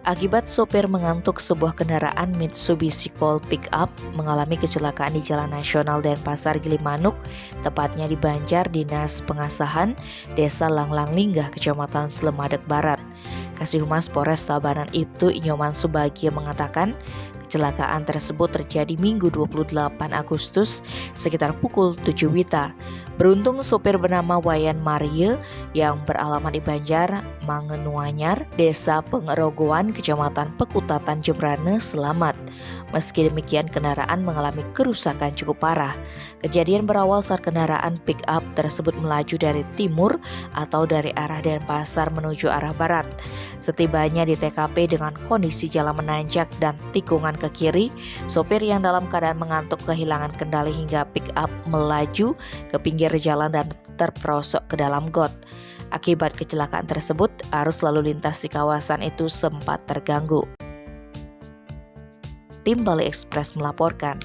Akibat sopir mengantuk, sebuah kendaraan Mitsubishi Colt Pickup mengalami kecelakaan di Jalan Nasional Denpasar Gilimanuk, tepatnya di Banjar Dinas Pengasahan, Desa Langlang Linggah, Kecamatan Slemadeg Barat. Kasih Humas Polres Tabanan Ibtu Inyoman Subagia mengatakan, kecelakaan tersebut terjadi Minggu 28 Agustus sekitar pukul 7 WITA. Beruntung sopir bernama Wayan Marie yang beralamat di Banjar Mangenuanyar, Desa Pengerogoan, Kecamatan Pekutatan Jembrane selamat. Meski demikian, kendaraan mengalami kerusakan cukup parah. Kejadian berawal saat kendaraan pick-up tersebut melaju dari timur atau dari arah Denpasar menuju arah barat. Setibanya di TKP dengan kondisi jalan menanjak dan tikungan ke kiri, sopir yang dalam keadaan mengantuk kehilangan kendali hingga pick-up melaju ke pinggir jalan dan terperosok ke dalam got. Akibat kecelakaan tersebut, arus lalu lintas di kawasan itu sempat terganggu. Tim Bali Express melaporkan.